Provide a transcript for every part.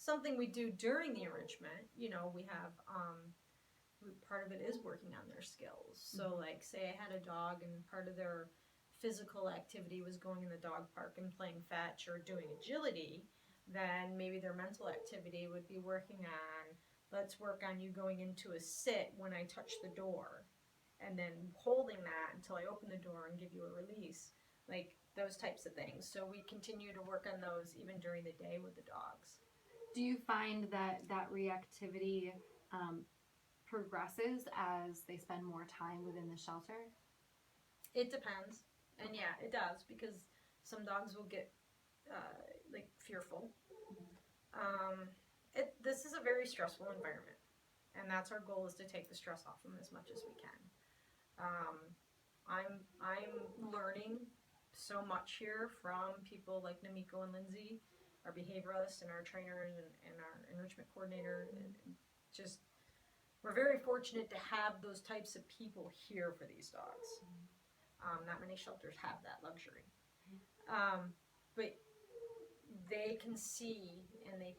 something we do during the enrichment. You know, we have part of it is working on their skills. So, like, say I had a dog and part of their physical activity was going in the dog park and playing fetch or doing agility, then maybe their mental activity would be working on, let's work on you going into a sit when I touch the door, and then holding that until I open the door and give you a release. Like those types of things. So we continue to work on those even during the day with the dogs. Do you find that reactivity progresses as they spend more time within the shelter? It depends. And yeah, it does, because some dogs will get like fearful. This is a very stressful environment, and that's our goal, is to take the stress off them as much as we can. Um, I'm learning so much here from people like Namiko and Lindsay, our behavioralists and our trainers and our enrichment coordinator. And just, we're very fortunate to have those types of people here for these dogs. Not many shelters have that luxury. But they can see, and they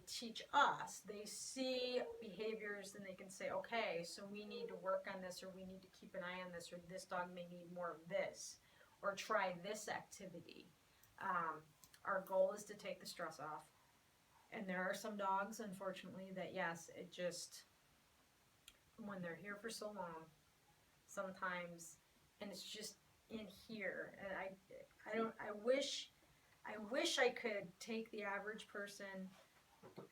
teach us, they see behaviors, and they can say, okay, so we need to work on this, or we need to keep an eye on this, or this dog may need more of this, or try this activity. Our goal is to take the stress off. And there are some dogs, unfortunately, that yes, it just, when they're here for so long, sometimes, and it's just in here, and I wish I could take the average person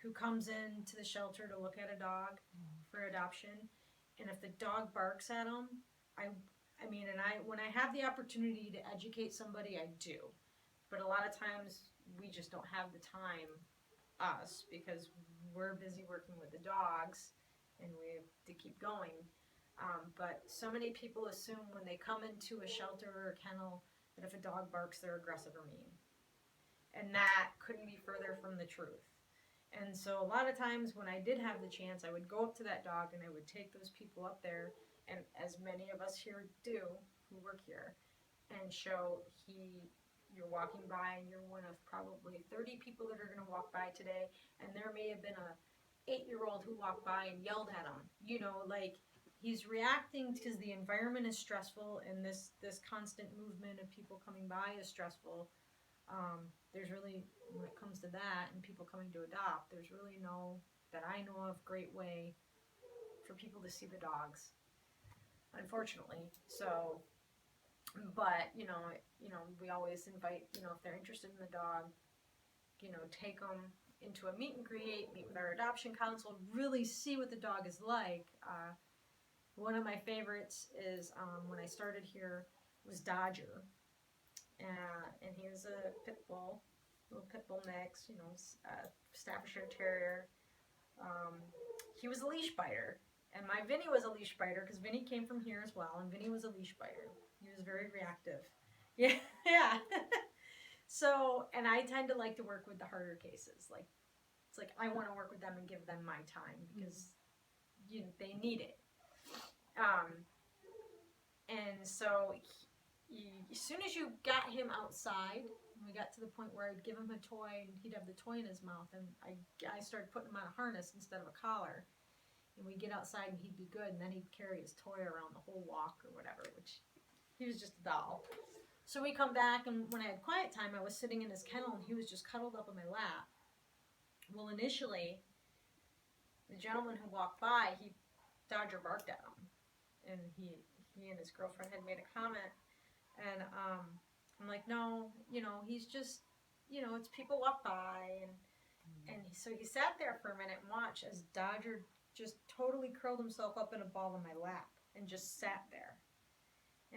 who comes into the shelter to look at a dog for adoption, and if the dog barks at them, I mean, and when I have the opportunity to educate somebody, I do, but a lot of times we just don't have the time, us, because we're busy working with the dogs, and we have to keep going. But so many people assume when they come into a shelter or a kennel that if a dog barks, they're aggressive or mean. And that couldn't be further from the truth. And so a lot of times when I did have the chance, I would go up to that dog and I would take those people up there, and as many of us here do who work here, and show you're walking by and you're one of probably 30 people that are going to walk by today, and there may have been a 8-year-old who walked by and yelled at him. You know, like, he's reacting because the environment is stressful, and this constant movement of people coming by is stressful. There's really, when it comes to that and people coming to adopt, there's really no, that I know of, great way for people to see the dogs, unfortunately. So, but we always invite, if they're interested in the dog, take them into a meet and greet, meet with our adoption council, really see what the dog is like. One of my favorites is, when I started here, was Dodger. And he was a pit bull, little pit bull mix, Staffordshire Terrier. He was a leash biter, and my Vinny was a leash biter, because Vinny came from here as well, and Vinny was a leash biter. He was very reactive. Yeah, yeah. So, and I tend to like to work with the harder cases. Like, it's like I want to work with them and give them my time, because they need it. And so as soon as you got him outside, we got to the point where I'd give him a toy and he'd have the toy in his mouth, and I started putting him on a harness instead of a collar, and we'd get outside and he'd be good, and then he'd carry his toy around the whole walk or whatever, which he was just a doll. So we come back, and when I had quiet time, I was sitting in his kennel and he was just cuddled up in my lap. Well, initially, the gentleman who walked by, Dodger barked at him, and he and his girlfriend had made a comment. And I'm like, no, he's just, it's people walk by, and so he sat there for a minute and watched as Dodger just totally curled himself up in a ball in my lap and just sat there.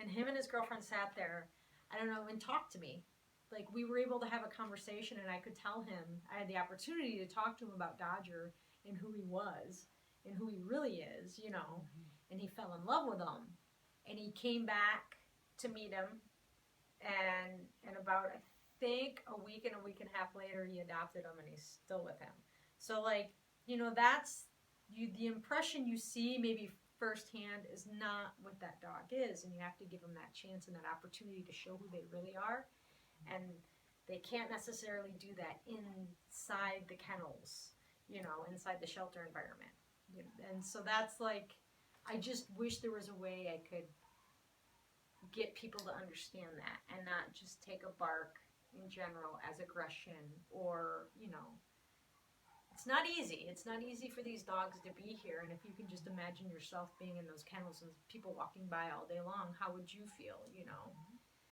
And him and his girlfriend sat there, I don't know, and talked to me. Like, we were able to have a conversation, and I could tell him, I had the opportunity to talk to him about Dodger and who he was and who he really is, and he fell in love with him. And he came back to meet him, and about, I think, a week and a half later, he adopted him, and he's still with him. So, like, that's the impression you see maybe firsthand is not what that dog is, and you have to give them that chance and that opportunity to show who they really are. And they can't necessarily do that inside the kennels, you know, inside the shelter environment. And so that's like, I just wish there was a way I could get people to understand that and not just take a bark in general as aggression or, you know, it's not easy. It's not easy for these dogs to be here. And if you can just imagine yourself being in those kennels and people walking by all day long, how would you feel, you know?